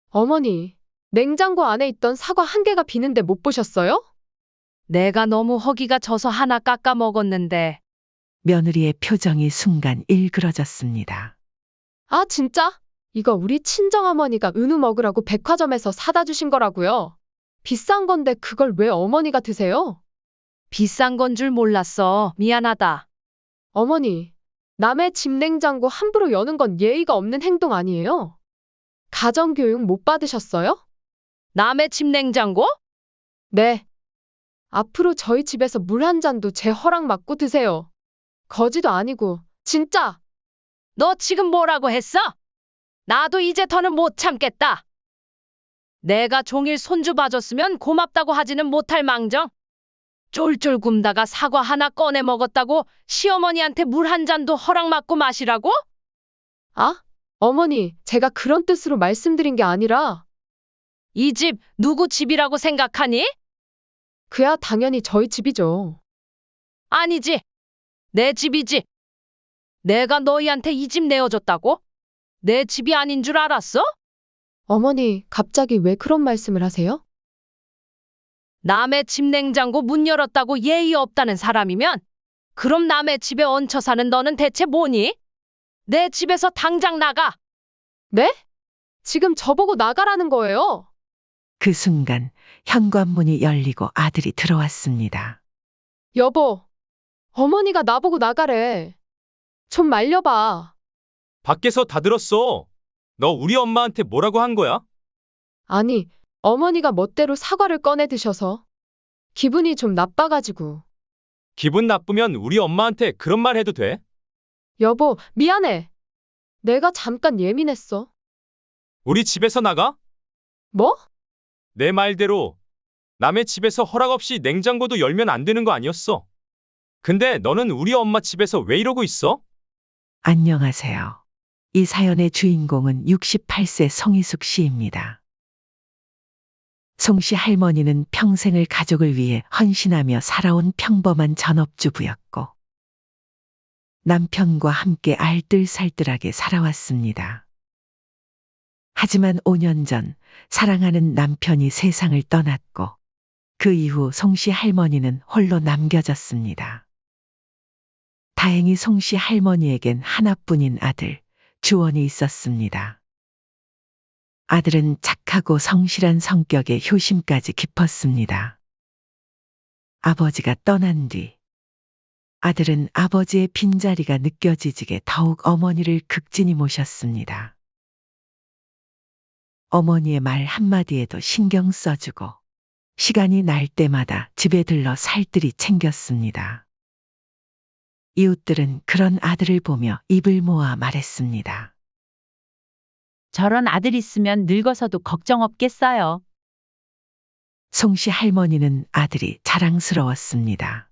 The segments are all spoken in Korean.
어머니, 냉장고 안에 있던 사과 한 개가 비는데 못 보셨어요? 내가 너무 허기가 져서 하나 깎아 먹었는데. 며느리의 표정이 순간 일그러졌습니다. 아, 진짜? 이거 우리 친정어머니가 은우 먹으라고 백화점에서 사다 주신 거라고요. 비싼 건데 그걸 왜 어머니가 드세요? 비싼 건 줄 몰랐어. 미안하다. 어머니, 남의 집 냉장고 함부로 여는 건 예의가 없는 행동 아니에요? 가정교육 못 받으셨어요? 남의 집 냉장고? 네. 앞으로 저희 집에서 물 한 잔도 제 허락 받고 드세요. 거지도 아니고, 진짜! 너 지금 뭐라고 했어? 나도 이제 더는 못 참겠다. 내가 종일 손주 봐줬으면 고맙다고 하지는 못할 망정. 쫄쫄 굶다가 사과 하나 꺼내 먹었다고 시어머니한테 물 한 잔도 허락 받고 마시라고? 아, 어머니, 제가 그런 뜻으로 말씀드린 게 아니라, 이 집 누구 집이라고 생각하니? 그야 당연히 저희 집이죠. 아니지. 내 집이지. 내가 너희한테 이 집 내어줬다고? 내 집이 아닌 줄 알았어? 어머니, 갑자기 왜 그런 말씀을 하세요? 남의 집 냉장고 문 열었다고 예의 없다는 사람이면 그럼 남의 집에 얹혀 사는 너는 대체 뭐니? 내 집에서 당장 나가. 네? 지금 저보고 나가라는 거예요? 그 순간 현관문이 열리고 아들이 들어왔습니다. 여보, 어머니가 나보고 나가래. 좀 말려봐. 밖에서 다 들었어. 너 우리 엄마한테 뭐라고 한 거야? 아니, 어머니가 멋대로 사과를 꺼내 드셔서 기분이 좀 나빠가지고. 기분 나쁘면 우리 엄마한테 그런 말 해도 돼? 여보, 미안해. 내가 잠깐 예민했어. 우리 집에서 나가? 뭐? 내 말대로 남의 집에서 허락 없이 냉장고도 열면 안 되는 거 아니었어? 근데 너는 우리 엄마 집에서 왜 이러고 있어? 안녕하세요. 이 사연의 주인공은 68세 송희숙 씨입니다. 송 씨 할머니는 평생을 가족을 위해 헌신하며 살아온 평범한 전업주부였고 남편과 함께 알뜰살뜰하게 살아왔습니다. 하지만 5년 전 사랑하는 남편이 세상을 떠났고 그 이후 송 씨 할머니는 홀로 남겨졌습니다. 다행히 송 씨 할머니에겐 하나뿐인 아들, 주원이 있었습니다. 아들은 착하고 성실한 성격에 효심까지 깊었습니다. 아버지가 떠난 뒤 아들은 아버지의 빈자리가 느껴지지게 더욱 어머니를 극진히 모셨습니다. 어머니의 말 한마디에도 신경 써주고 시간이 날 때마다 집에 들러 살뜰히 챙겼습니다. 이웃들은 그런 아들을 보며 입을 모아 말했습니다. 저런 아들 있으면 늙어서도 걱정 없겠어요. 송 씨 할머니는 아들이 자랑스러웠습니다.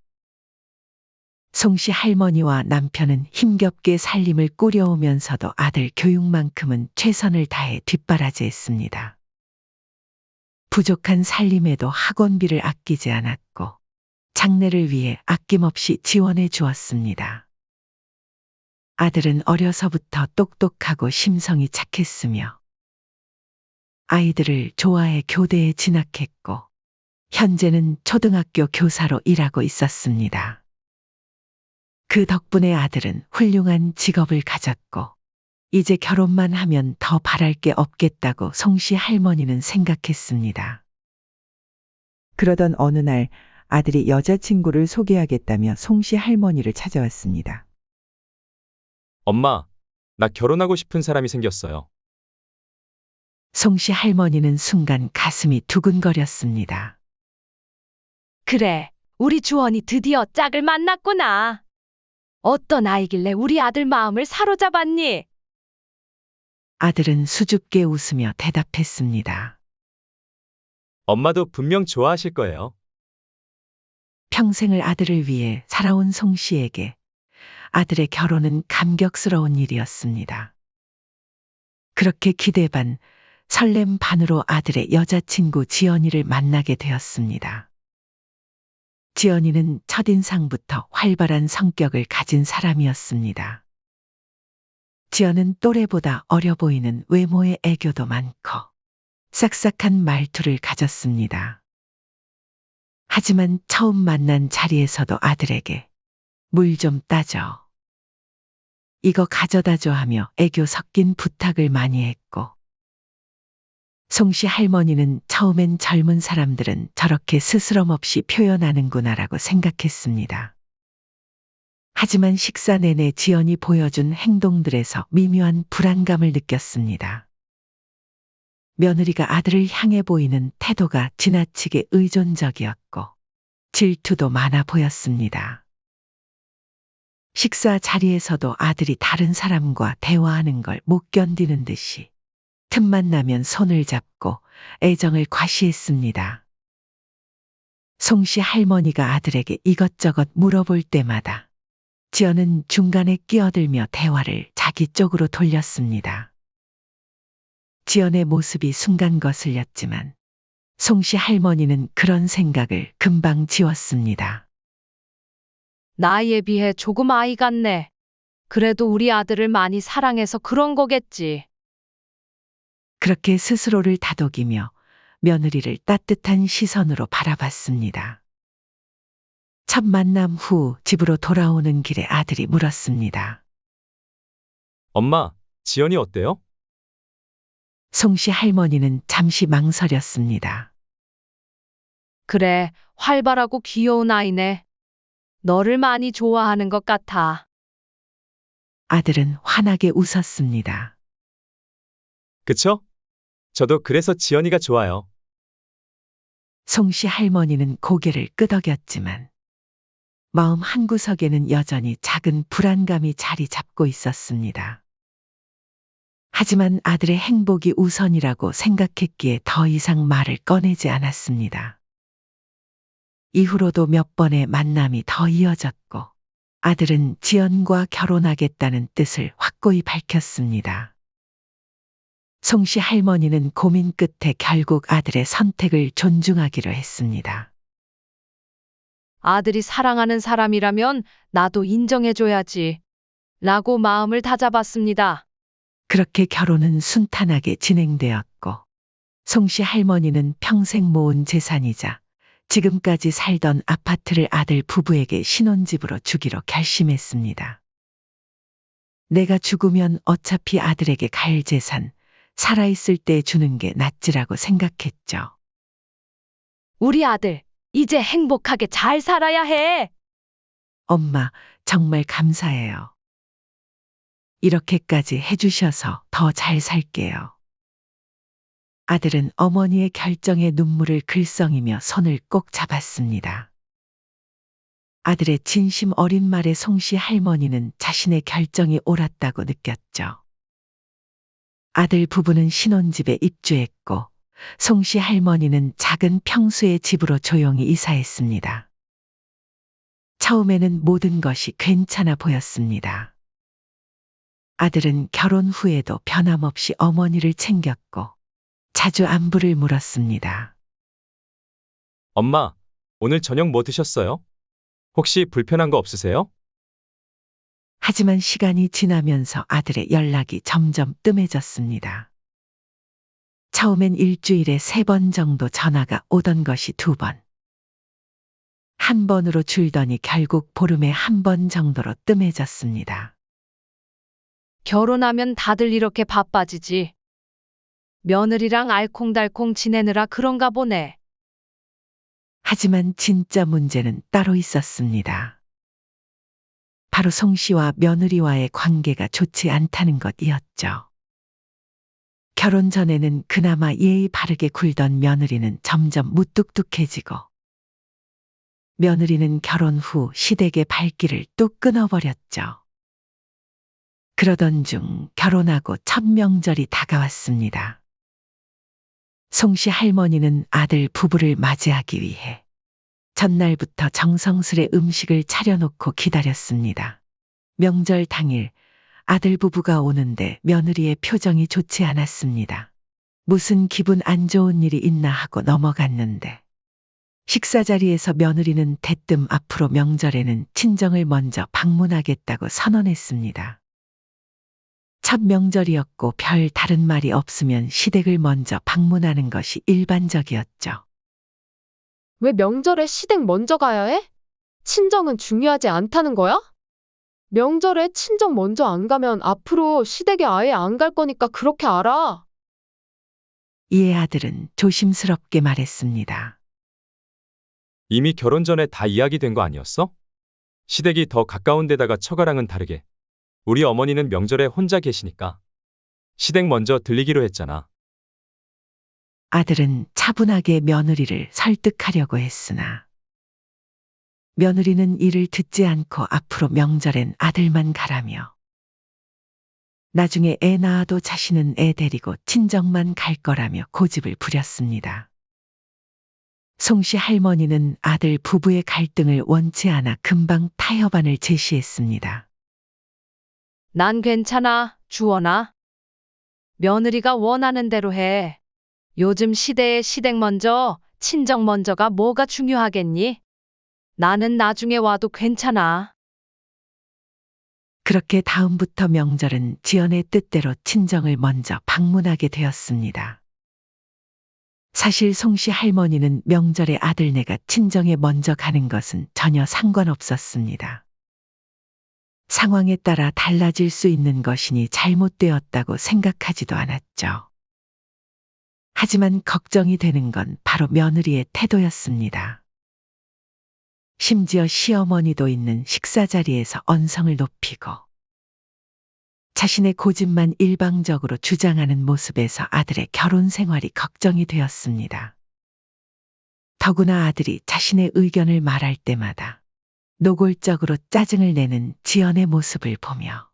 송 씨 할머니와 남편은 힘겹게 살림을 꾸려오면서도 아들 교육만큼은 최선을 다해 뒷바라지했습니다. 부족한 살림에도 학원비를 아끼지 않았고 장래를 위해 아낌없이 지원해 주었습니다. 아들은 어려서부터 똑똑하고 심성이 착했으며 아이들을 좋아해 교대에 진학했고 현재는 초등학교 교사로 일하고 있었습니다. 그 덕분에 아들은 훌륭한 직업을 가졌고 이제 결혼만 하면 더 바랄 게 없겠다고 송 씨 할머니는 생각했습니다. 그러던 어느 날 아들이 여자친구를 소개하겠다며 송 씨 할머니를 찾아왔습니다. 엄마, 나 결혼하고 싶은 사람이 생겼어요. 송 씨 할머니는 순간 가슴이 두근거렸습니다. 그래, 우리 주원이 드디어 짝을 만났구나. 어떤 아이길래 우리 아들 마음을 사로잡았니? 아들은 수줍게 웃으며 대답했습니다. 엄마도 분명 좋아하실 거예요. 평생을 아들을 위해 살아온 송 씨에게 아들의 결혼은 감격스러운 일이었습니다. 그렇게 기대 반, 설렘 반으로 아들의 여자친구 지연이를 만나게 되었습니다. 지연이는 첫인상부터 활발한 성격을 가진 사람이었습니다. 지연은 또래보다 어려 보이는 외모에 애교도 많고 싹싹한 말투를 가졌습니다. 하지만 처음 만난 자리에서도 아들에게 물 좀 따줘. 이거 가져다줘 하며 애교 섞인 부탁을 많이 했고, 송씨 할머니는 처음엔 젊은 사람들은 저렇게 스스럼 없이 표현하는구나라고 생각했습니다. 하지만 식사 내내 지연이 보여준 행동들에서 미묘한 불안감을 느꼈습니다. 며느리가 아들을 향해 보이는 태도가 지나치게 의존적이었고 질투도 많아 보였습니다. 식사 자리에서도 아들이 다른 사람과 대화하는 걸 못 견디는 듯이 틈만 나면 손을 잡고 애정을 과시했습니다. 송씨 할머니가 아들에게 이것저것 물어볼 때마다 지연은 중간에 끼어들며 대화를 자기 쪽으로 돌렸습니다. 지연의 모습이 순간 거슬렸지만 송씨 할머니는 그런 생각을 금방 지웠습니다. 나이에 비해 조금 아이 같네. 그래도 우리 아들을 많이 사랑해서 그런 거겠지. 그렇게 스스로를 다독이며 며느리를 따뜻한 시선으로 바라봤습니다. 첫 만남 후 집으로 돌아오는 길에 아들이 물었습니다. 엄마, 지연이 어때요? 송씨 할머니는 잠시 망설였습니다. 그래, 활발하고 귀여운 아이네. 너를 많이 좋아하는 것 같아. 아들은 환하게 웃었습니다. 그쵸? 저도 그래서 지연이가 좋아요. 송씨 할머니는 고개를 끄덕였지만 마음 한구석에는 여전히 작은 불안감이 자리 잡고 있었습니다. 하지만 아들의 행복이 우선이라고 생각했기에 더 이상 말을 꺼내지 않았습니다. 이후로도 몇 번의 만남이 더 이어졌고 아들은 지연과 결혼하겠다는 뜻을 확고히 밝혔습니다. 송씨 할머니는 고민 끝에 결국 아들의 선택을 존중하기로 했습니다. 아들이 사랑하는 사람이라면 나도 인정해줘야지. 라고 마음을 다잡았습니다. 그렇게 결혼은 순탄하게 진행되었고 송씨 할머니는 평생 모은 재산이자 지금까지 살던 아파트를 아들 부부에게 신혼집으로 주기로 결심했습니다. 내가 죽으면 어차피 아들에게 갈 재산, 살아있을 때 주는 게 낫지라고 생각했죠. 우리 아들, 이제 행복하게 잘 살아야 해. 엄마, 정말 감사해요. 이렇게까지 해주셔서 더 잘 살게요. 아들은 어머니의 결정에 눈물을 글썽이며 손을 꼭 잡았습니다. 아들의 진심 어린 말에 송씨 할머니는 자신의 결정이 옳았다고 느꼈죠. 아들 부부는 신혼집에 입주했고 송씨 할머니는 작은 평수의 집으로 조용히 이사했습니다. 처음에는 모든 것이 괜찮아 보였습니다. 아들은 결혼 후에도 변함없이 어머니를 챙겼고 자주 안부를 물었습니다. 엄마, 오늘 저녁 뭐 드셨어요? 혹시 불편한 거 없으세요? 하지만 시간이 지나면서 아들의 연락이 점점 뜸해졌습니다. 처음엔 일주일에 3번 정도 전화가 오던 것이 2번. 한 번으로 줄더니 결국 보름에 1번 정도로 뜸해졌습니다. 결혼하면 다들 이렇게 바빠지지. 며느리랑 알콩달콩 지내느라 그런가 보네. 하지만 진짜 문제는 따로 있었습니다. 바로 송 씨와 며느리와의 관계가 좋지 않다는 것이었죠. 결혼 전에는 그나마 예의 바르게 굴던 며느리는 점점 무뚝뚝해지고 며느리는 결혼 후 시댁의 발길을 뚝 끊어버렸죠. 그러던 중 결혼하고 첫 명절이 다가왔습니다. 송씨 할머니는 아들 부부를 맞이하기 위해 전날부터 정성스레 음식을 차려놓고 기다렸습니다. 명절 당일 아들 부부가 오는데 며느리의 표정이 좋지 않았습니다. 무슨 기분 안 좋은 일이 있나 하고 넘어갔는데 식사 자리에서 며느리는 대뜸 앞으로 명절에는 친정을 먼저 방문하겠다고 선언했습니다. 첫 명절이었고 별 다른 말이 없으면 시댁을 먼저 방문하는 것이 일반적이었죠. 왜 명절에 시댁 먼저 가야 해? 친정은 중요하지 않다는 거야? 명절에 친정 먼저 안 가면 앞으로 시댁에 아예 안 갈 거니까 그렇게 알아. 이에 아들은 조심스럽게 말했습니다. 이미 결혼 전에 다 이야기된 거 아니었어? 시댁이 더 가까운 데다가 처가랑은 다르게 우리 어머니는 명절에 혼자 계시니까 시댁 먼저 들리기로 했잖아. 아들은 차분하게 며느리를 설득하려고 했으나 며느리는 이를 듣지 않고 앞으로 명절엔 아들만 가라며 나중에 애 낳아도 자신은 애 데리고 친정만 갈 거라며 고집을 부렸습니다. 송씨 할머니는 아들 부부의 갈등을 원치 않아 금방 타협안을 제시했습니다. 난 괜찮아, 주원아. 며느리가 원하는 대로 해. 요즘 시대에 시댁 먼저, 친정 먼저가 뭐가 중요하겠니? 나는 나중에 와도 괜찮아. 그렇게 다음부터 명절은 지연의 뜻대로 친정을 먼저 방문하게 되었습니다. 사실 송씨 할머니는 명절에 아들네가 친정에 먼저 가는 것은 전혀 상관없었습니다. 상황에 따라 달라질 수 있는 것이니 잘못되었다고 생각하지도 않았죠. 하지만 걱정이 되는 건 바로 며느리의 태도였습니다. 심지어 시어머니도 있는 식사 자리에서 언성을 높이고 자신의 고집만 일방적으로 주장하는 모습에서 아들의 결혼 생활이 걱정이 되었습니다. 더구나 아들이 자신의 의견을 말할 때마다 노골적으로 짜증을 내는 지연의 모습을 보며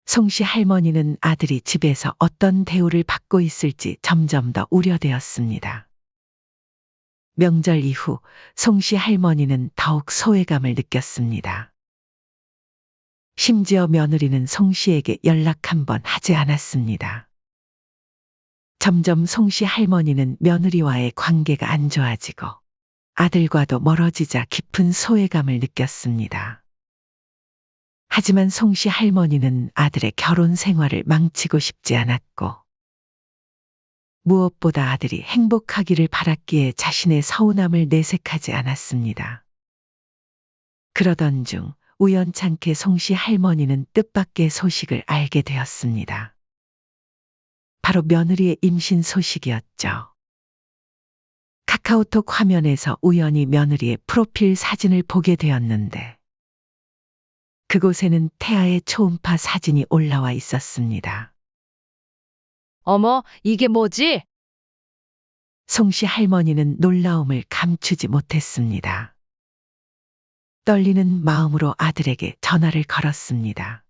송씨 할머니는 아들이 집에서 어떤 대우를 받고 있을지 점점 더 우려되었습니다. 명절 이후 송씨 할머니는 더욱 소외감을 느꼈습니다. 심지어 며느리는 송씨에게 연락 한 번 하지 않았습니다. 점점 송씨 할머니는 며느리와의 관계가 안 좋아지고 아들과도 멀어지자 깊은 소외감을 느꼈습니다. 하지만 송씨 할머니는 아들의 결혼 생활을 망치고 싶지 않았고 무엇보다 아들이 행복하기를 바랐기에 자신의 서운함을 내색하지 않았습니다. 그러던 중 우연찮게 송씨 할머니는 뜻밖의 소식을 알게 되었습니다. 바로 며느리의 임신 소식이었죠. 카카오톡 화면에서 우연히 며느리의 프로필 사진을 보게 되었는데 그곳에는 태아의 초음파 사진이 올라와 있었습니다. 어머, 이게 뭐지? 송씨 할머니는 놀라움을 감추지 못했습니다. 떨리는 마음으로 아들에게 전화를 걸었습니다.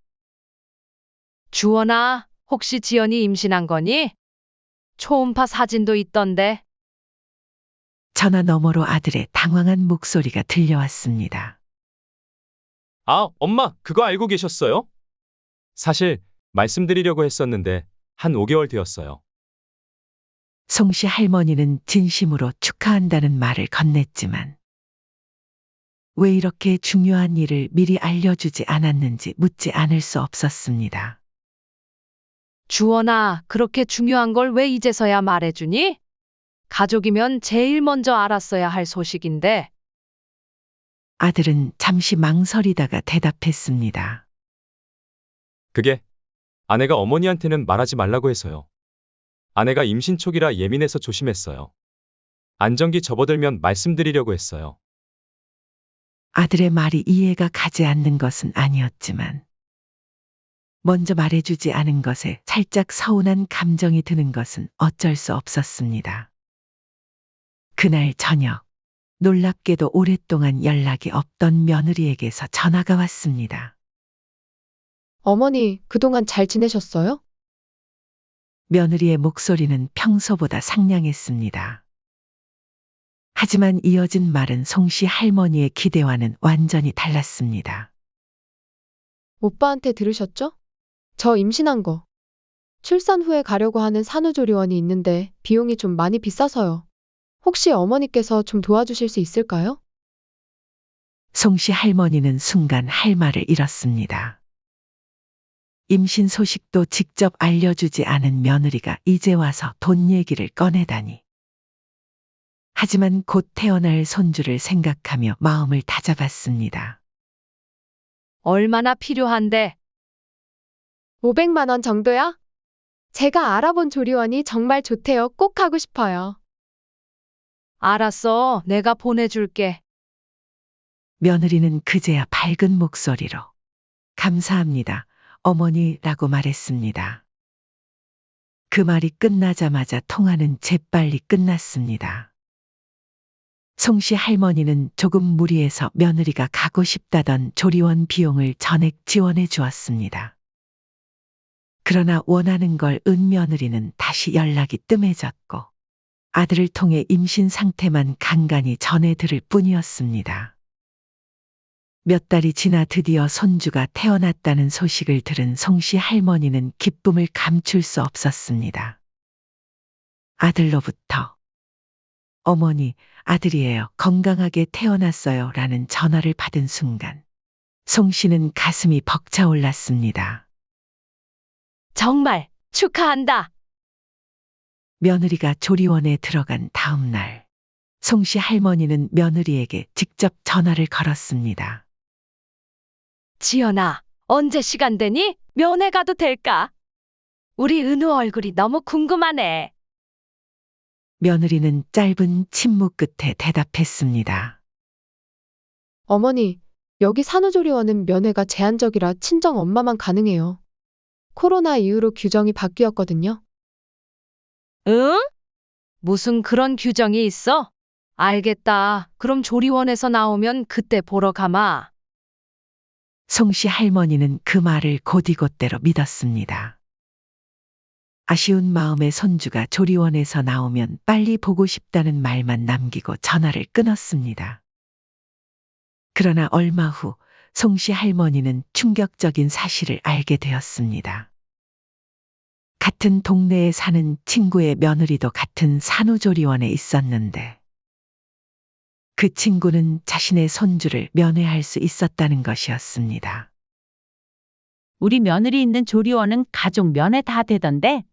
주원아, 혹시 지연이 임신한 거니? 초음파 사진도 있던데. 전화 너머로 아들의 당황한 목소리가 들려왔습니다. 아, 엄마, 그거 알고 계셨어요? 사실 말씀드리려고 했었는데 한 5개월 되었어요. 송씨 할머니는 진심으로 축하한다는 말을 건넸지만 왜 이렇게 중요한 일을 미리 알려주지 않았는지 묻지 않을 수 없었습니다. 주원아, 그렇게 중요한 걸 왜 이제서야 말해주니? 가족이면 제일 먼저 알았어야 할 소식인데. 아들은 잠시 망설이다가 대답했습니다. 그게 아내가 어머니한테는 말하지 말라고 해서요. 아내가 임신 초기라 예민해서 조심했어요. 안정기 접어들면 말씀드리려고 했어요. 아들의 말이 이해가 가지 않는 것은 아니었지만 먼저 말해주지 않은 것에 살짝 서운한 감정이 드는 것은 어쩔 수 없었습니다. 그날 저녁 놀랍게도 오랫동안 연락이 없던 며느리에게서 전화가 왔습니다. 어머니, 그동안 잘 지내셨어요? 며느리의 목소리는 평소보다 상냥했습니다. 하지만 이어진 말은 송씨 할머니의 기대와는 완전히 달랐습니다. 오빠한테 들으셨죠? 저 임신한 거. 출산 후에 가려고 하는 산후조리원이 있는데 비용이 좀 많이 비싸서요. 혹시 어머니께서 좀 도와주실 수 있을까요? 송씨 할머니는 순간 할 말을 잃었습니다. 임신 소식도 직접 알려주지 않은 며느리가 이제 와서 돈 얘기를 꺼내다니. 하지만 곧 태어날 손주를 생각하며 마음을 다잡았습니다. 얼마나 필요한데? 500만 원 정도요? 제가 알아본 조리원이 정말 좋대요. 꼭 가고 싶어요. 알았어. 내가 보내줄게. 며느리는 그제야 밝은 목소리로 감사합니다, 어머니라고 말했습니다. 그 말이 끝나자마자 통화는 재빨리 끝났습니다. 송씨 할머니는 조금 무리해서 며느리가 가고 싶다던 조리원 비용을 전액 지원해 주었습니다. 그러나 원하는 걸 은 며느리는 다시 연락이 뜸해졌고 아들을 통해 임신 상태만 간간히 전해 들을 뿐이었습니다. 몇 달이 지나 드디어 손주가 태어났다는 소식을 들은 송씨 할머니는 기쁨을 감출 수 없었습니다. 아들로부터 어머니, 아들이에요. 건강하게 태어났어요. 라는 전화를 받은 순간 송씨는 가슴이 벅차올랐습니다. 정말 축하한다. 며느리가 조리원에 들어간 다음 날 송씨 할머니는 며느리에게 직접 전화를 걸었습니다. 지연아, 언제 시간 되니? 면회 가도 될까? 우리 은우 얼굴이 너무 궁금하네. 며느리는 짧은 침묵 끝에 대답했습니다. 어머니, 여기 산후조리원은 면회가 제한적이라 친정 엄마만 가능해요. 코로나 이후로 규정이 바뀌었거든요. 응? 무슨 그런 규정이 있어? 알겠다. 그럼 조리원에서 나오면 그때 보러 가마. 송씨 할머니는 그 말을 곧이곧대로 믿었습니다. 아쉬운 마음에 손주가 조리원에서 나오면 빨리 보고 싶다는 말만 남기고 전화를 끊었습니다. 그러나 얼마 후 송씨 할머니는 충격적인 사실을 알게 되었습니다. 같은 동네에 사는 친구의 며느리도 같은 산후조리원에 있었는데 그 친구는 자신의 손주를 면회할 수 있었다는 것이었습니다. 우리 며느리 있는 조리원은 가족 면회 다 되던데?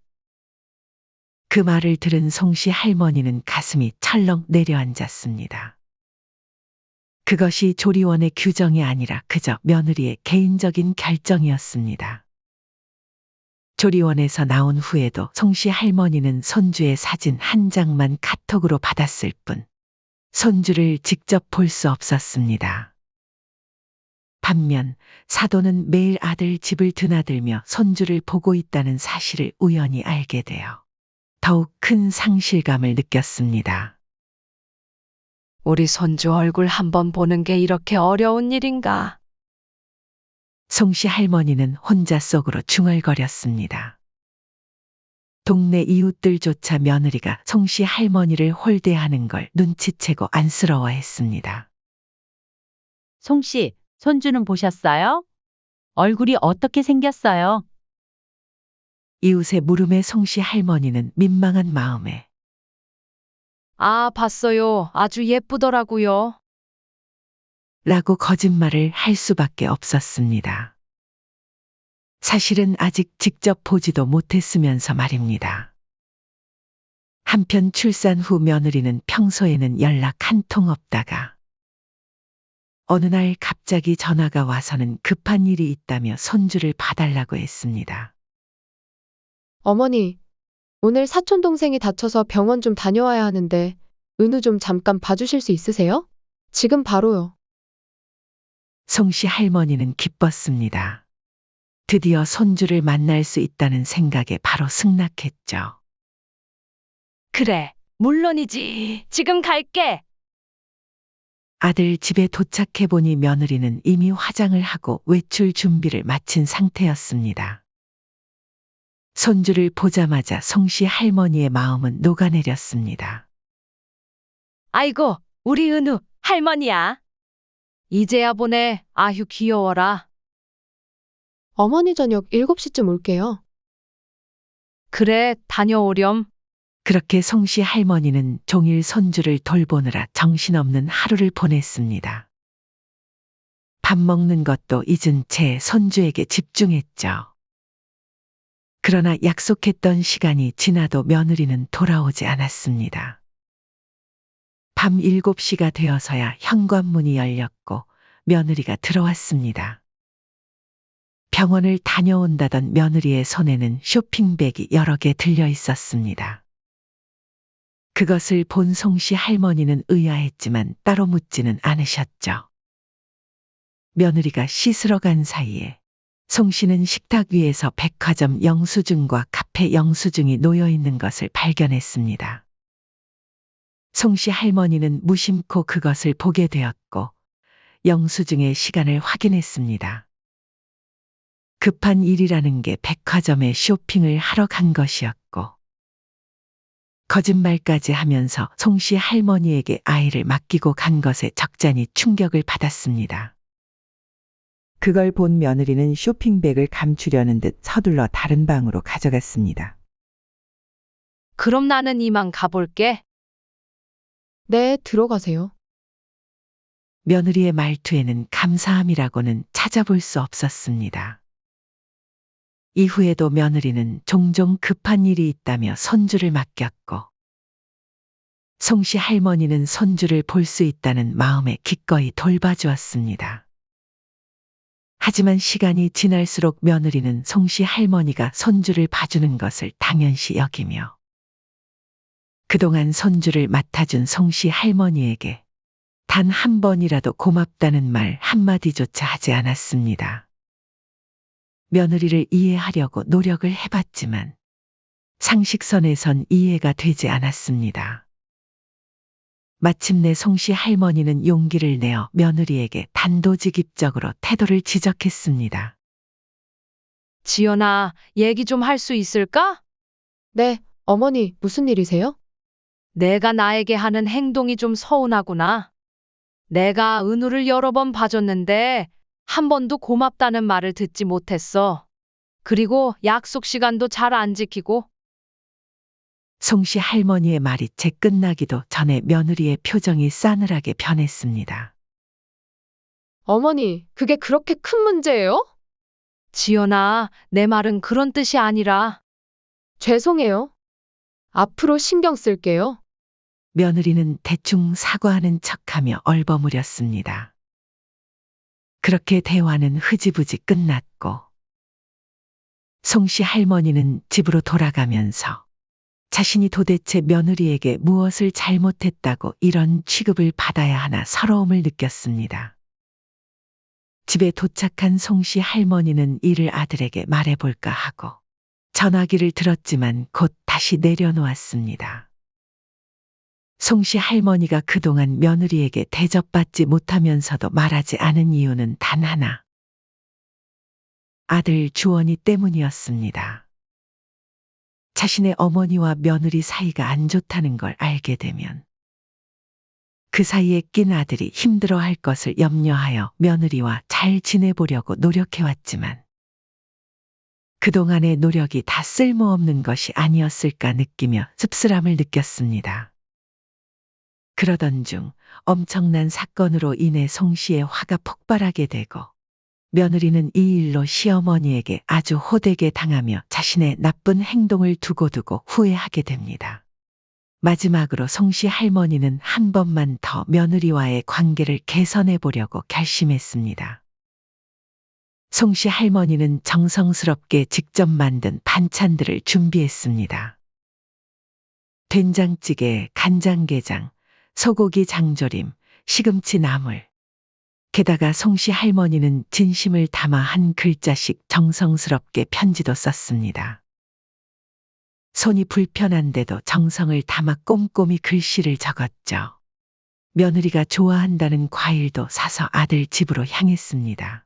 그 말을 들은 송씨 할머니는 가슴이 철렁 내려앉았습니다. 그것이 조리원의 규정이 아니라 그저 며느리의 개인적인 결정이었습니다. 조리원에서 나온 후에도 송씨 할머니는 손주의 사진 한 장만 카톡으로 받았을 뿐 손주를 직접 볼 수 없었습니다. 반면 사도는 매일 아들 집을 드나들며 손주를 보고 있다는 사실을 우연히 알게 되어 더욱 큰 상실감을 느꼈습니다. 우리 손주 얼굴 한번 보는 게 이렇게 어려운 일인가? 송씨 할머니는 혼자 속으로 중얼거렸습니다. 동네 이웃들조차 며느리가 송씨 할머니를 홀대하는 걸 눈치채고 안쓰러워했습니다. 송씨, 손주는 보셨어요? 얼굴이 어떻게 생겼어요? 이웃의 물음에 송씨 할머니는 민망한 마음에 아, 봤어요. 아주 예쁘더라고요. 라고 거짓말을 할 수밖에 없었습니다. 사실은 아직 직접 보지도 못했으면서 말입니다. 한편 출산 후 며느리는 평소에는 연락 한 통 없다가 어느 날 갑자기 전화가 와서는 급한 일이 있다며 손주를 봐달라고 했습니다. 어머니, 오늘 사촌 동생이 다쳐서 병원 좀 다녀와야 하는데 은우 좀 잠깐 봐주실 수 있으세요? 지금 바로요. 송씨 할머니는 기뻤습니다. 드디어 손주를 만날 수 있다는 생각에 바로 승낙했죠. 그래, 물론이지. 지금 갈게. 아들 집에 도착해보니 며느리는 이미 화장을 하고 외출 준비를 마친 상태였습니다. 손주를 보자마자 송씨 할머니의 마음은 녹아내렸습니다. 아이고, 우리 은우 할머니야. 이제야 보네. 아휴 귀여워라. 어머니 저녁 7시쯤 올게요. 그래, 다녀오렴. 그렇게 송씨 할머니는 종일 손주를 돌보느라 정신없는 하루를 보냈습니다. 밥 먹는 것도 잊은 채 손주에게 집중했죠. 그러나 약속했던 시간이 지나도 며느리는 돌아오지 않았습니다. 밤 7시가 되어서야 현관문이 열렸고 며느리가 들어왔습니다. 병원을 다녀온다던 며느리의 손에는 쇼핑백이 여러 개 들려 있었습니다. 그것을 본 송씨 할머니는 의아했지만 따로 묻지는 않으셨죠. 며느리가 씻으러 간 사이에 송씨는 식탁 위에서 백화점 영수증과 카페 영수증이 놓여 있는 것을 발견했습니다. 송씨 할머니는 무심코 그것을 보게 되었고 영수증의 시간을 확인했습니다. 급한 일이라는 게 백화점에 쇼핑을 하러 간 것이었고 거짓말까지 하면서 송씨 할머니에게 아이를 맡기고 간 것에 적잖이 충격을 받았습니다. 그걸 본 며느리는 쇼핑백을 감추려는 듯 서둘러 다른 방으로 가져갔습니다. 그럼 나는 이만 가볼게. 네, 들어가세요. 며느리의 말투에는 감사함이라고는 찾아볼 수 없었습니다. 이후에도 며느리는 종종 급한 일이 있다며 손주를 맡겼고 송씨 할머니는 손주를 볼 수 있다는 마음에 기꺼이 돌봐주었습니다. 하지만 시간이 지날수록 며느리는 송씨 할머니가 손주를 봐주는 것을 당연시 여기며 그동안 손주를 맡아준 송씨 할머니에게 단 한 번이라도 고맙다는 말 한마디조차 하지 않았습니다. 며느리를 이해하려고 노력을 해봤지만 상식선에선 이해가 되지 않았습니다. 마침내 송씨 할머니는 용기를 내어 며느리에게 단도직입적으로 태도를 지적했습니다. 지연아, 얘기 좀 할 수 있을까? 네, 어머니, 무슨 일이세요? 내가 나에게 하는 행동이 좀 서운하구나. 내가 은우를 여러 번 봐줬는데 한 번도 고맙다는 말을 듣지 못했어. 그리고 약속 시간도 잘 안 지키고. 송씨 할머니의 말이 채 끝나기도 전에 며느리의 표정이 싸늘하게 변했습니다. 어머니, 그게 그렇게 큰 문제예요? 지연아, 내 말은 그런 뜻이 아니라. 죄송해요. 앞으로 신경 쓸게요. 며느리는 대충 사과하는 척하며 얼버무렸습니다. 그렇게 대화는 흐지부지 끝났고 송씨 할머니는 집으로 돌아가면서 자신이 도대체 며느리에게 무엇을 잘못했다고 이런 취급을 받아야 하나 서러움을 느꼈습니다. 집에 도착한 송씨 할머니는 이를 아들에게 말해볼까 하고 전화기를 들었지만 곧 다시 내려놓았습니다. 송씨 할머니가 그동안 며느리에게 대접받지 못하면서도 말하지 않은 이유는 단 하나. 아들 주원이 때문이었습니다. 자신의 어머니와 며느리 사이가 안 좋다는 걸 알게 되면 그 사이에 낀 아들이 힘들어할 것을 염려하여 며느리와 잘 지내보려고 노력해왔지만 그동안의 노력이 다 쓸모없는 것이 아니었을까 느끼며 씁쓸함을 느꼈습니다. 그러던 중 엄청난 사건으로 인해 송씨의 화가 폭발하게 되고 며느리는 이 일로 시어머니에게 아주 호되게 당하며 자신의 나쁜 행동을 두고두고 후회하게 됩니다. 마지막으로 송씨 할머니는 한 번만 더 며느리와의 관계를 개선해 보려고 결심했습니다. 송씨 할머니는 정성스럽게 직접 만든 반찬들을 준비했습니다. 된장찌개, 간장게장, 소고기 장조림, 시금치 나물. 게다가 송씨 할머니는 진심을 담아 한 글자씩 정성스럽게 편지도 썼습니다. 손이 불편한데도 정성을 담아 꼼꼼히 글씨를 적었죠. 며느리가 좋아한다는 과일도 사서 아들 집으로 향했습니다.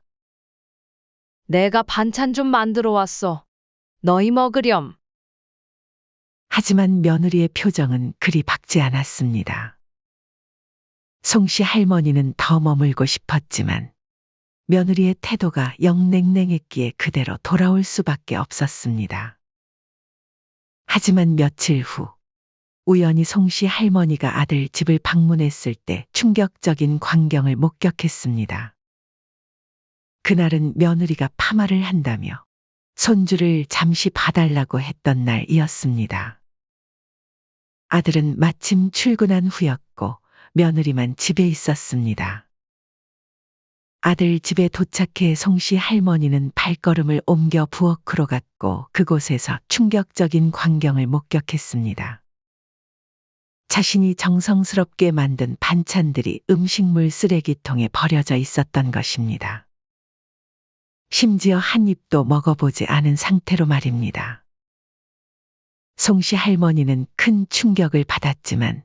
내가 반찬 좀 만들어 왔어. 너희 먹으렴. 하지만 며느리의 표정은 그리 밝지 않았습니다. 송씨 할머니는 더 머물고 싶었지만 며느리의 태도가 영 냉랭했기에 그대로 돌아올 수밖에 없었습니다. 하지만 며칠 후 우연히 송씨 할머니가 아들 집을 방문했을 때 충격적인 광경을 목격했습니다. 그날은 며느리가 파마를 한다며 손주를 잠시 봐달라고 했던 날이었습니다. 아들은 마침 출근한 후였고 며느리만 집에 있었습니다. 아들 집에 도착해 송씨 할머니는 발걸음을 옮겨 부엌으로 갔고 그곳에서 충격적인 광경을 목격했습니다. 자신이 정성스럽게 만든 반찬들이 음식물 쓰레기통에 버려져 있었던 것입니다. 심지어 한 입도 먹어보지 않은 상태로 말입니다. 송씨 할머니는 큰 충격을 받았지만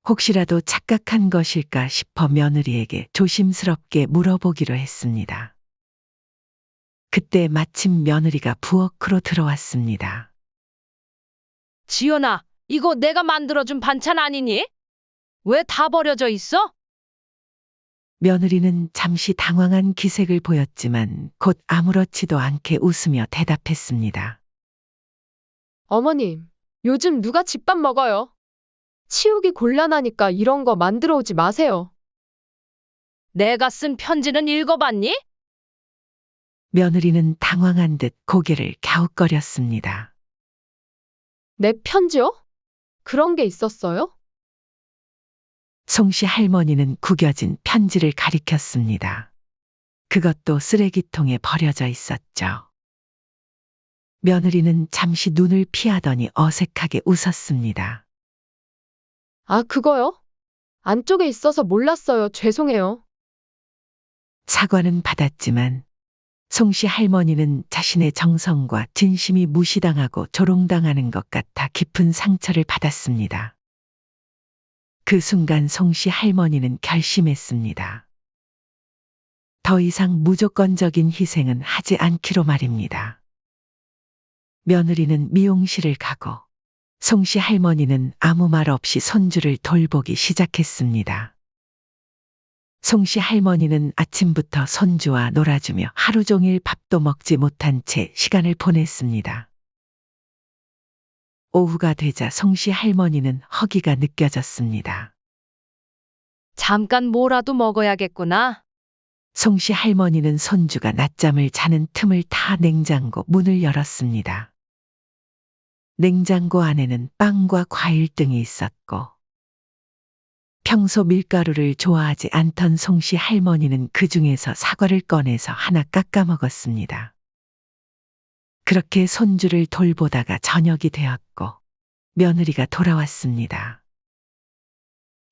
혹시라도 착각한 것일까 싶어 며느리에게 조심스럽게 물어보기로 했습니다. 그때 마침 며느리가 부엌으로 들어왔습니다. 지연아, 이거 내가 만들어준 반찬 아니니? 왜 다 버려져 있어? 며느리는 잠시 당황한 기색을 보였지만 곧 아무렇지도 않게 웃으며 대답했습니다. 어머님, 요즘 누가 집밥 먹어요? 치우기 곤란하니까 이런 거 만들어 오지 마세요. 내가 쓴 편지는 읽어봤니? 며느리는 당황한 듯 고개를 갸웃거렸습니다. 내 편지요? 그런 게 있었어요? 송씨 할머니는 구겨진 편지를 가리켰습니다. 그것도 쓰레기통에 버려져 있었죠. 며느리는 잠시 눈을 피하더니 어색하게 웃었습니다. 아, 그거요? 안쪽에 있어서 몰랐어요. 죄송해요. 사과는 받았지만 송씨 할머니는 자신의 정성과 진심이 무시당하고 조롱당하는 것 같아 깊은 상처를 받았습니다. 그 순간 송씨 할머니는 결심했습니다. 더 이상 무조건적인 희생은 하지 않기로 말입니다. 며느리는 미용실을 가고 송씨 할머니는 아무 말 없이 손주를 돌보기 시작했습니다. 송씨 할머니는 아침부터 손주와 놀아주며 하루 종일 밥도 먹지 못한 채 시간을 보냈습니다. 오후가 되자 송씨 할머니는 허기가 느껴졌습니다. 잠깐 뭐라도 먹어야겠구나. 송씨 할머니는 손주가 낮잠을 자는 틈을 타 냉장고 문을 열었습니다. 냉장고 안에는 빵과 과일 등이 있었고 평소 밀가루를 좋아하지 않던 송씨 할머니는 그 중에서 사과를 꺼내서 하나 깎아 먹었습니다. 그렇게 손주를 돌보다가 저녁이 되었고 며느리가 돌아왔습니다.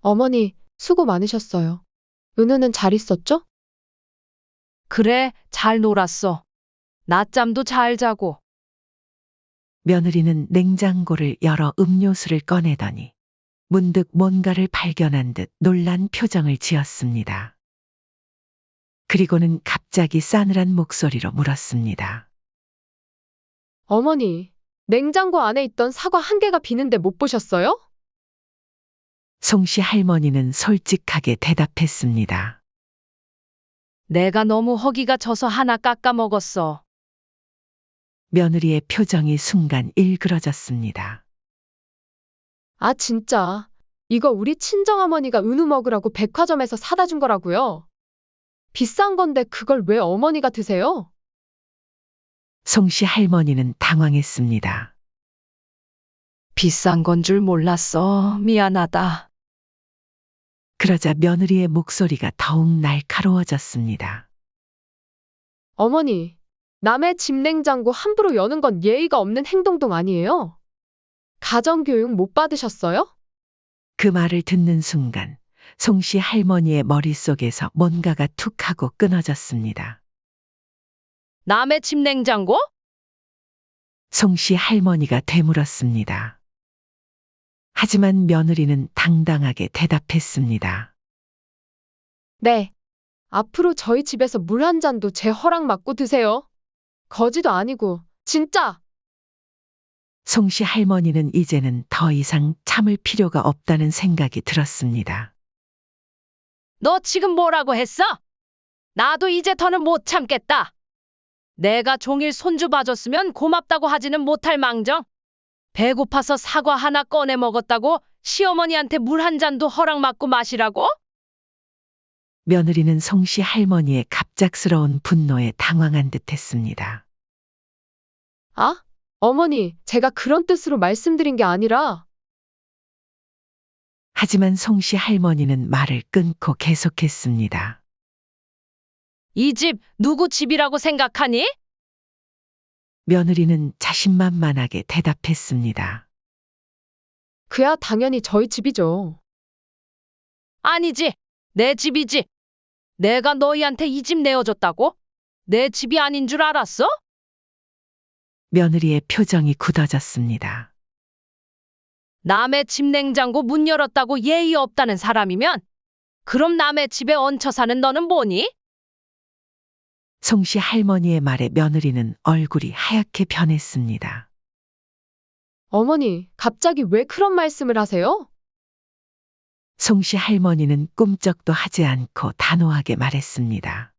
어머니, 수고 많으셨어요. 은우는 잘 있었죠? 그래, 잘 놀았어. 낮잠도 잘 자고. 며느리는 냉장고를 열어 음료수를 꺼내더니 문득 뭔가를 발견한 듯 놀란 표정을 지었습니다. 그리고는 갑자기 싸늘한 목소리로 물었습니다. 어머니, 냉장고 안에 있던 사과 한 개가 비는데 못 보셨어요? 송씨 할머니는 솔직하게 대답했습니다. 내가 너무 허기가 져서 하나 깎아 먹었어. 며느리의 표정이 순간 일그러졌습니다. 아, 진짜. 이거 우리 친정어머니가 은우 먹으라고 백화점에서 사다 준 거라고요. 비싼 건데 그걸 왜 어머니가 드세요? 송씨 할머니는 당황했습니다. 비싼 건 줄 몰랐어. 미안하다. 그러자 며느리의 목소리가 더욱 날카로워졌습니다. 어머니, 남의 집 냉장고 함부로 여는 건 예의가 없는 행동동 아니에요? 가정교육 못 받으셨어요? 그 말을 듣는 순간 송씨 할머니의 머릿속에서 뭔가가 툭 하고 끊어졌습니다. 남의 집 냉장고? 송씨 할머니가 되물었습니다. 하지만 며느리는 당당하게 대답했습니다. 네. 앞으로 저희 집에서 물 한 잔도 제 허락 받고 드세요. 거지도 아니고, 진짜! 송씨 할머니는 이제는 더 이상 참을 필요가 없다는 생각이 들었습니다. 너 지금 뭐라고 했어? 나도 이제 더는 못 참겠다. 내가 종일 손주 봐줬으면 고맙다고 하지는 못할 망정. 배고파서 사과 하나 꺼내 먹었다고 시어머니한테 물 한 잔도 허락 받고 마시라고? 며느리는 송씨 할머니의 갑작스러운 분노에 당황한 듯 했습니다. 아? 어머니, 제가 그런 뜻으로 말씀드린 게 아니라, 하지만 송씨 할머니는 말을 끊고 계속했습니다. 이 집 누구 집이라고 생각하니? 며느리는 자신만만하게 대답했습니다. 그야 당연히 저희 집이죠. 아니지. 내 집이지. 내가 너희한테 이 집 내어줬다고? 내 집이 아닌 줄 알았어? 며느리의 표정이 굳어졌습니다. 남의 집 냉장고 문 열었다고 예의 없다는 사람이면 그럼 남의 집에 얹혀 사는 너는 뭐니? 송씨 할머니의 말에 며느리는 얼굴이 하얗게 변했습니다. 어머니, 갑자기 왜 그런 말씀을 하세요? 송씨 할머니는 꿈쩍도 하지 않고 단호하게 말했습니다.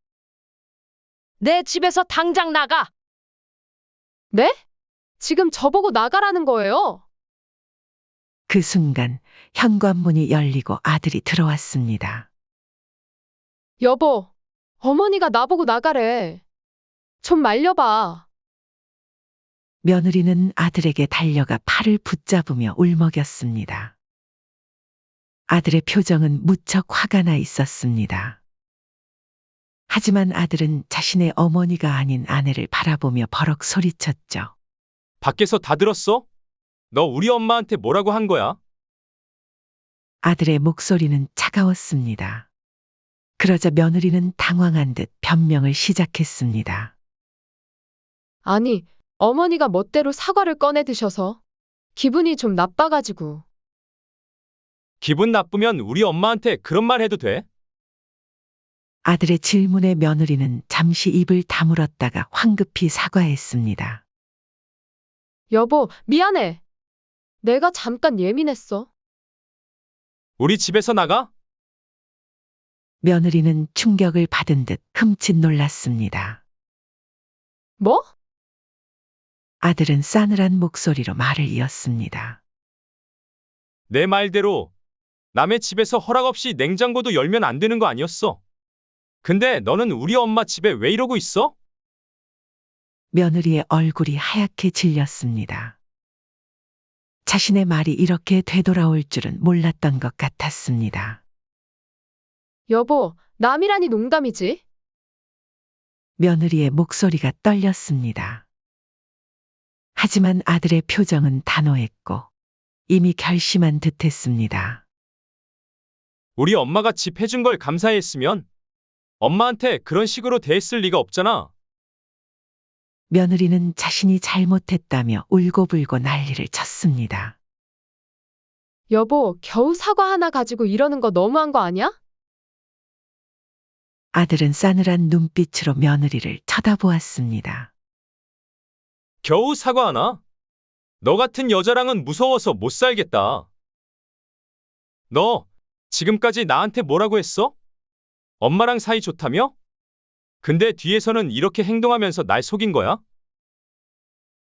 내 집에서 당장 나가. 네? 지금 저보고 나가라는 거예요? 그 순간 현관문이 열리고 아들이 들어왔습니다. 여보, 어머니가 나보고 나가래. 좀 말려봐. 며느리는 아들에게 달려가 팔을 붙잡으며 울먹였습니다. 아들의 표정은 무척 화가 나 있었습니다. 하지만 아들은 자신의 어머니가 아닌 아내를 바라보며 버럭 소리쳤죠. 밖에서 다 들었어? 너 우리 엄마한테 뭐라고 한 거야? 아들의 목소리는 차가웠습니다. 그러자 며느리는 당황한 듯 변명을 시작했습니다. 아니, 어머니가 멋대로 사과를 꺼내 드셔서 기분이 좀 나빠가지고. 기분 나쁘면 우리 엄마한테 그런 말 해도 돼? 아들의 질문에 며느리는 잠시 입을 다물었다가 황급히 사과했습니다. 여보, 미안해. 내가 잠깐 예민했어. 우리 집에서 나가? 며느리는 충격을 받은 듯 흠칫 놀랐습니다. 뭐? 아들은 싸늘한 목소리로 말을 이었습니다. 내 말대로 남의 집에서 허락 없이 냉장고도 열면 안 되는 거 아니었어? 근데 너는 우리 엄마 집에 왜 이러고 있어? 며느리의 얼굴이 하얗게 질렸습니다. 자신의 말이 이렇게 되돌아올 줄은 몰랐던 것 같았습니다. 여보, 남이라니 농담이지? 며느리의 목소리가 떨렸습니다. 하지만 아들의 표정은 단호했고 이미 결심한 듯했습니다. 우리 엄마가 집 해준 걸 감사했으면 엄마한테 그런 식으로 대했을 리가 없잖아. 며느리는 자신이 잘못했다며 울고불고 난리를 쳤습니다. 여보, 겨우 사과 하나 가지고 이러는 거 너무한 거 아니야? 아들은 싸늘한 눈빛으로 며느리를 쳐다보았습니다. 겨우 사과하나? 너 같은 여자랑은 무서워서 못 살겠다. 너 지금까지 나한테 뭐라고 했어? 엄마랑 사이 좋다며? 근데 뒤에서는 이렇게 행동하면서 날 속인 거야?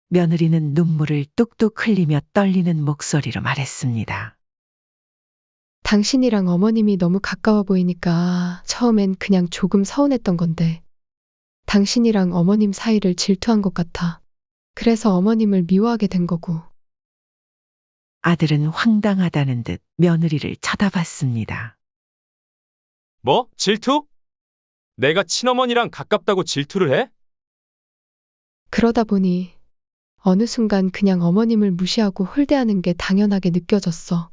며느리는 눈물을 뚝뚝 흘리며 떨리는 목소리로 말했습니다. 당신이랑 어머님이 너무 가까워 보이니까 처음엔 그냥 조금 서운했던 건데, 당신이랑 어머님 사이를 질투한 것 같아. 그래서 어머님을 미워하게 된 거고. 아들은 황당하다는 듯 며느리를 쳐다봤습니다. 뭐? 질투? 내가 친어머니랑 가깝다고 질투를 해? 그러다 보니 어느 순간 그냥 어머님을 무시하고 홀대하는 게 당연하게 느껴졌어.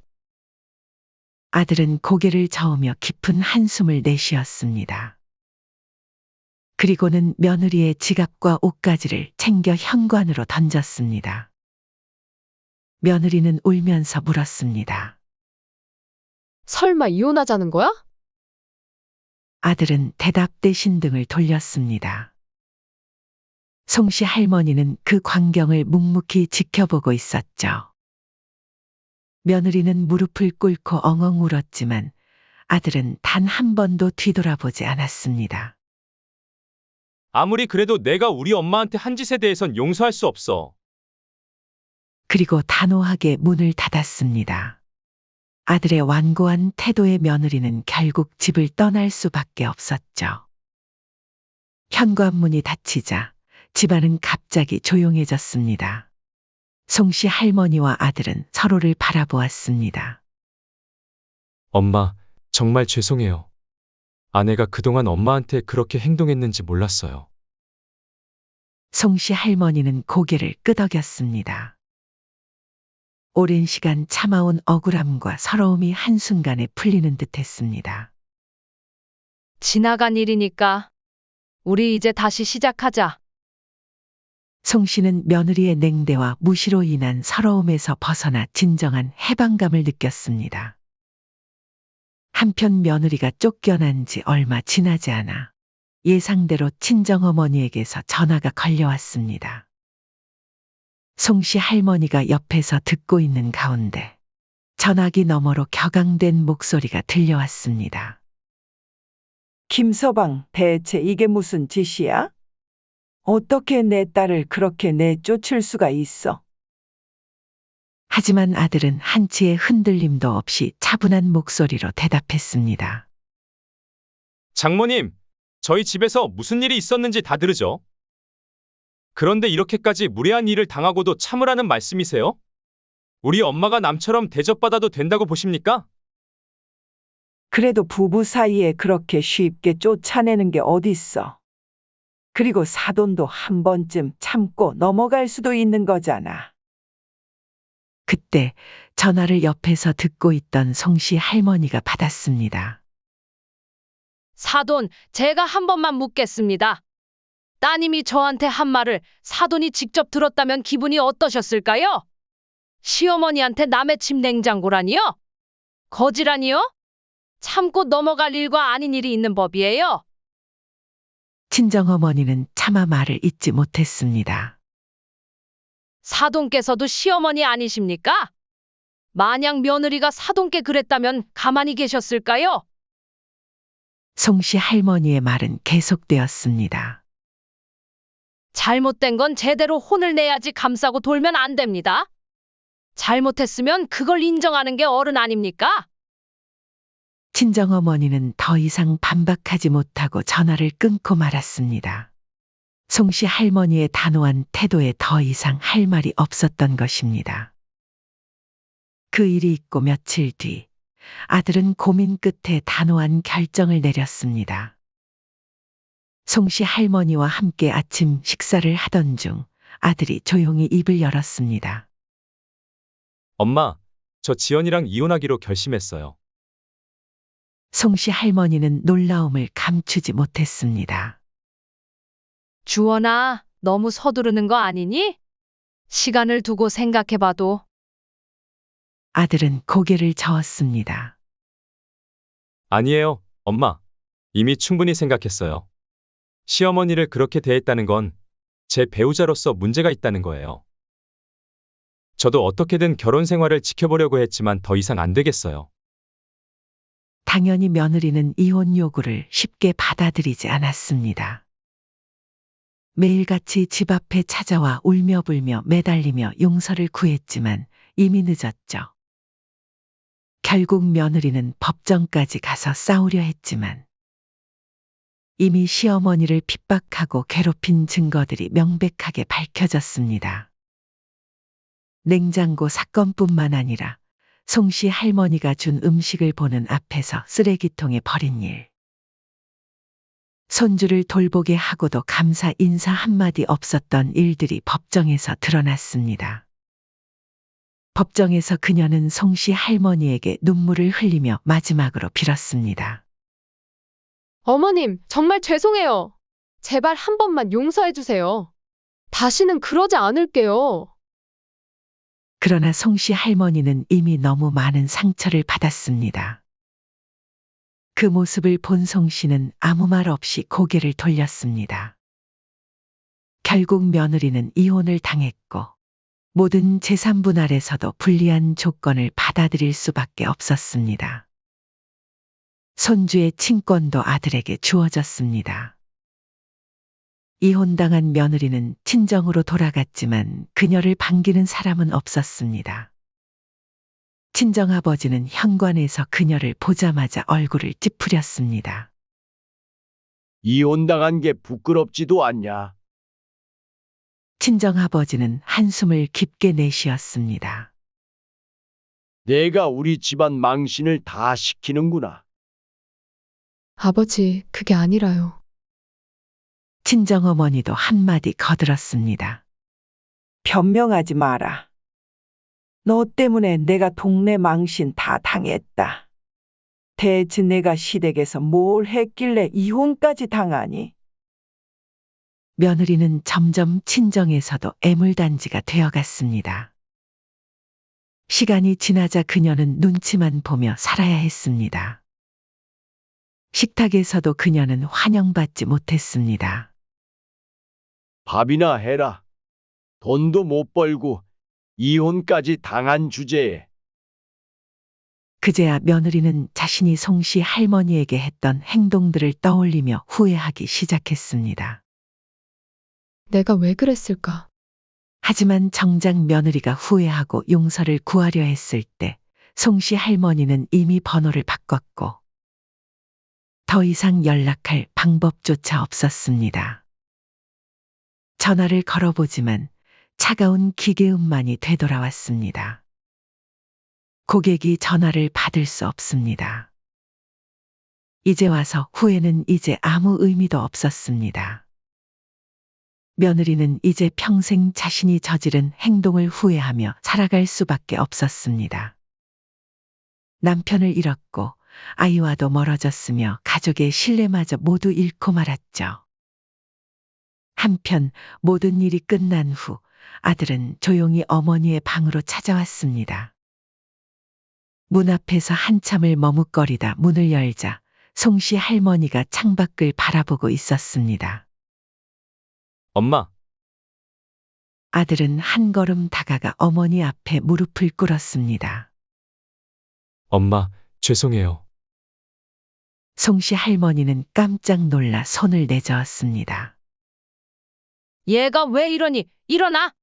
아들은 고개를 저으며 깊은 한숨을 내쉬었습니다. 그리고는 며느리의 지갑과 옷가지를 챙겨 현관으로 던졌습니다. 며느리는 울면서 물었습니다. 설마 이혼하자는 거야? 아들은 대답 대신 등을 돌렸습니다. 송씨 할머니는 그 광경을 묵묵히 지켜보고 있었죠. 며느리는 무릎을 꿇고 엉엉 울었지만 아들은 단 한 번도 뒤돌아보지 않았습니다. 아무리 그래도 내가 우리 엄마한테 한 짓에 대해선 용서할 수 없어. 그리고 단호하게 문을 닫았습니다. 아들의 완고한 태도에 며느리는 결국 집을 떠날 수밖에 없었죠. 현관문이 닫히자 집안은 갑자기 조용해졌습니다. 송씨 할머니와 아들은 서로를 바라보았습니다. 엄마, 정말 죄송해요. 아내가 그동안 엄마한테 그렇게 행동했는지 몰랐어요. 송씨 할머니는 고개를 끄덕였습니다. 오랜 시간 참아온 억울함과 서러움이 한순간에 풀리는 듯 했습니다. 지나간 일이니까 우리 이제 다시 시작하자. 송씨는 며느리의 냉대와 무시로 인한 서러움에서 벗어나 진정한 해방감을 느꼈습니다. 한편 며느리가 쫓겨난 지 얼마 지나지 않아 예상대로 친정어머니에게서 전화가 걸려왔습니다. 송씨 할머니가 옆에서 듣고 있는 가운데 전화기 너머로 격앙된 목소리가 들려왔습니다. 김서방, 대체 이게 무슨 짓이야? 어떻게 내 딸을 그렇게 내쫓을 수가 있어? 하지만 아들은 한치의 흔들림도 없이 차분한 목소리로 대답했습니다. 장모님, 저희 집에서 무슨 일이 있었는지 다 들으죠? 그런데 이렇게까지 무례한 일을 당하고도 참으라는 말씀이세요? 우리 엄마가 남처럼 대접받아도 된다고 보십니까? 그래도 부부 사이에 그렇게 쉽게 쫓아내는 게 어딨어. 그리고 사돈도 한 번쯤 참고 넘어갈 수도 있는 거잖아. 그때 전화를 옆에서 듣고 있던 송씨 할머니가 받았습니다. 사돈, 제가 한 번만 묻겠습니다. 따님이 저한테 한 말을 사돈이 직접 들었다면 기분이 어떠셨을까요? 시어머니한테 남의 집 냉장고라니요? 거지라니요? 참고 넘어갈 일과 아닌 일이 있는 법이에요. 친정어머니는 차마 말을 잇지 못했습니다. 사돈께서도 시어머니 아니십니까? 만약 며느리가 사돈께 그랬다면 가만히 계셨을까요? 송씨 할머니의 말은 계속되었습니다. 잘못된 건 제대로 혼을 내야지 감싸고 돌면 안 됩니다. 잘못했으면 그걸 인정하는 게 어른 아닙니까? 친정어머니는 더 이상 반박하지 못하고 전화를 끊고 말았습니다. 송씨 할머니의 단호한 태도에 더 이상 할 말이 없었던 것입니다. 그 일이 있고 며칠 뒤 아들은 고민 끝에 단호한 결정을 내렸습니다. 송씨 할머니와 함께 아침 식사를 하던 중 아들이 조용히 입을 열었습니다. 엄마, 저 지연이랑 이혼하기로 결심했어요. 송씨 할머니는 놀라움을 감추지 못했습니다. 주원아, 너무 서두르는 거 아니니? 시간을 두고 생각해봐도. 아들은 고개를 저었습니다. 아니에요, 엄마. 이미 충분히 생각했어요. 시어머니를 그렇게 대했다는 건 제 배우자로서 문제가 있다는 거예요. 저도 어떻게든 결혼 생활을 지켜보려고 했지만 더 이상 안 되겠어요. 당연히 며느리는 이혼 요구를 쉽게 받아들이지 않았습니다. 매일같이 집 앞에 찾아와 울며불며 매달리며 용서를 구했지만 이미 늦었죠. 결국 며느리는 법정까지 가서 싸우려 했지만 이미 시어머니를 핍박하고 괴롭힌 증거들이 명백하게 밝혀졌습니다. 냉장고 사건뿐만 아니라 송씨 할머니가 준 음식을 보는 앞에서 쓰레기통에 버린 일. 손주를 돌보게 하고도 감사 인사 한마디 없었던 일들이 법정에서 드러났습니다. 법정에서 그녀는 송씨 할머니에게 눈물을 흘리며 마지막으로 빌었습니다. 어머님, 정말 죄송해요. 제발 한 번만 용서해 주세요. 다시는 그러지 않을게요. 그러나 송씨 할머니는 이미 너무 많은 상처를 받았습니다. 그 모습을 본 송씨는 아무 말 없이 고개를 돌렸습니다. 결국 며느리는 이혼을 당했고 모든 재산 분할에서도 불리한 조건을 받아들일 수밖에 없었습니다. 손주의 친권도 아들에게 주어졌습니다. 이혼당한 며느리는 친정으로 돌아갔지만 그녀를 반기는 사람은 없었습니다. 친정아버지는 현관에서 그녀를 보자마자 얼굴을 찌푸렸습니다. 이혼당한 게 부끄럽지도 않냐? 친정아버지는 한숨을 깊게 내쉬었습니다. 내가 우리 집안 망신을 다 시키는구나. 아버지, 그게 아니라요. 친정어머니도 한마디 거들었습니다. 변명하지 마라. 너 때문에 내가 동네 망신 다 당했다. 대체 내가 시댁에서 뭘 했길래 이혼까지 당하니? 며느리는 점점 친정에서도 애물단지가 되어갔습니다. 시간이 지나자 그녀는 눈치만 보며 살아야 했습니다. 식탁에서도 그녀는 환영받지 못했습니다. 밥이나 해라. 돈도 못 벌고 이혼까지 당한 주제에. 그제야 며느리는 자신이 송씨 할머니에게 했던 행동들을 떠올리며 후회하기 시작했습니다. 내가 왜 그랬을까? 하지만 정작 며느리가 후회하고 용서를 구하려 했을 때 송씨 할머니는 이미 번호를 바꿨고 더 이상 연락할 방법조차 없었습니다. 전화를 걸어보지만 차가운 기계음만이 되돌아왔습니다. 고객이 전화를 받을 수 없습니다. 이제 와서 후회는 이제 아무 의미도 없었습니다. 며느리는 이제 평생 자신이 저지른 행동을 후회하며 살아갈 수밖에 없었습니다. 남편을 잃었고 아이와도 멀어졌으며 가족의 신뢰마저 모두 잃고 말았죠. 한편 모든 일이 끝난 후 아들은 조용히 어머니의 방으로 찾아왔습니다. 문 앞에서 한참을 머뭇거리다 문을 열자 송씨 할머니가 창밖을 바라보고 있었습니다. 엄마, 아들은 한 걸음 다가가 어머니 앞에 무릎을 꿇었습니다. 엄마, 죄송해요. 송씨 할머니는 깜짝 놀라 손을 내저었습니다. 얘가 왜 이러니? 일어나!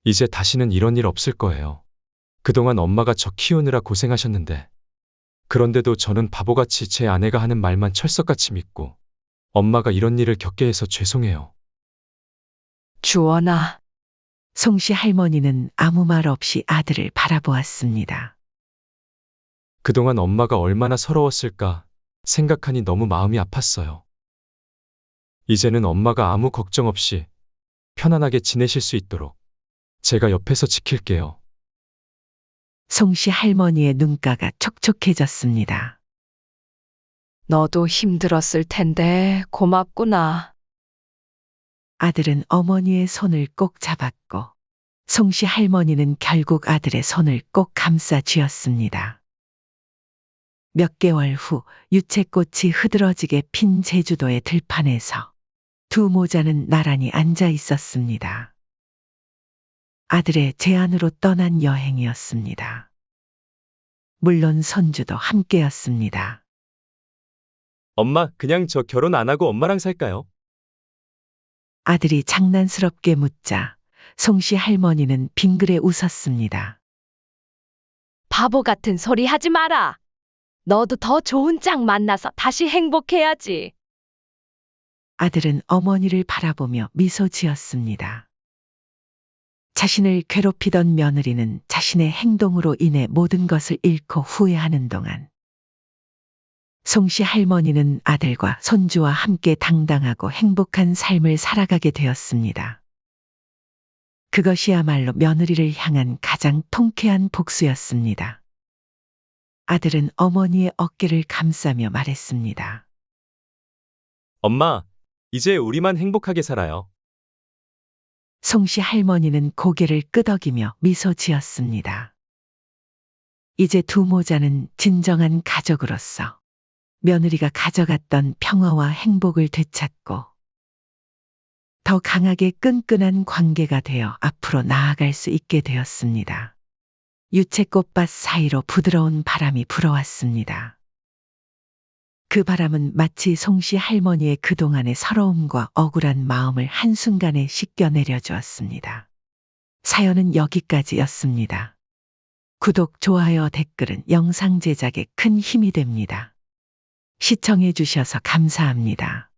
이제 다시는 이런 일 없을 거예요. 그동안 엄마가 저 키우느라 고생하셨는데. 그런데도 저는 바보같이 제 아내가 하는 말만 철석같이 믿고 엄마가 이런 일을 겪게 해서 죄송해요. 주원아, 송씨 할머니는 아무 말 없이 아들을 바라보았습니다. 그동안 엄마가 얼마나 서러웠을까 생각하니 너무 마음이 아팠어요. 이제는 엄마가 아무 걱정 없이 편안하게 지내실 수 있도록 제가 옆에서 지킬게요. 송씨 할머니의 눈가가 촉촉해졌습니다. 너도 힘들었을 텐데 고맙구나. 아들은 어머니의 손을 꼭 잡았고 송씨 할머니는 결국 아들의 손을 꼭 감싸 쥐었습니다. 몇 개월 후 유채꽃이 흐드러지게 핀 제주도의 들판에서 두 모자는 나란히 앉아 있었습니다. 아들의 제안으로 떠난 여행이었습니다. 물론 손주도 함께였습니다. 엄마, 그냥 저 결혼 안 하고 엄마랑 살까요? 아들이 장난스럽게 묻자 송씨 할머니는 빙그레 웃었습니다. 바보 같은 소리 하지 마라. 너도 더 좋은 짝 만나서 다시 행복해야지. 아들은 어머니를 바라보며 미소 지었습니다. 자신을 괴롭히던 며느리는 자신의 행동으로 인해 모든 것을 잃고 후회하는 동안 송씨 할머니는 아들과 손주와 함께 당당하고 행복한 삶을 살아가게 되었습니다. 그것이야말로 며느리를 향한 가장 통쾌한 복수였습니다. 아들은 어머니의 어깨를 감싸며 말했습니다. 엄마, 이제 우리만 행복하게 살아요. 송씨 할머니는 고개를 끄덕이며 미소 지었습니다. 이제 두 모자는 진정한 가족으로서 며느리가 가져갔던 평화와 행복을 되찾고 더 강하게 끈끈한 관계가 되어 앞으로 나아갈 수 있게 되었습니다. 유채꽃밭 사이로 부드러운 바람이 불어왔습니다. 그 바람은 마치 송씨 할머니의 그동안의 서러움과 억울한 마음을 한순간에 씻겨내려 주었습니다. 사연은 여기까지였습니다. 구독, 좋아요, 댓글은 영상 제작에 큰 힘이 됩니다. 시청해 주셔서 감사합니다.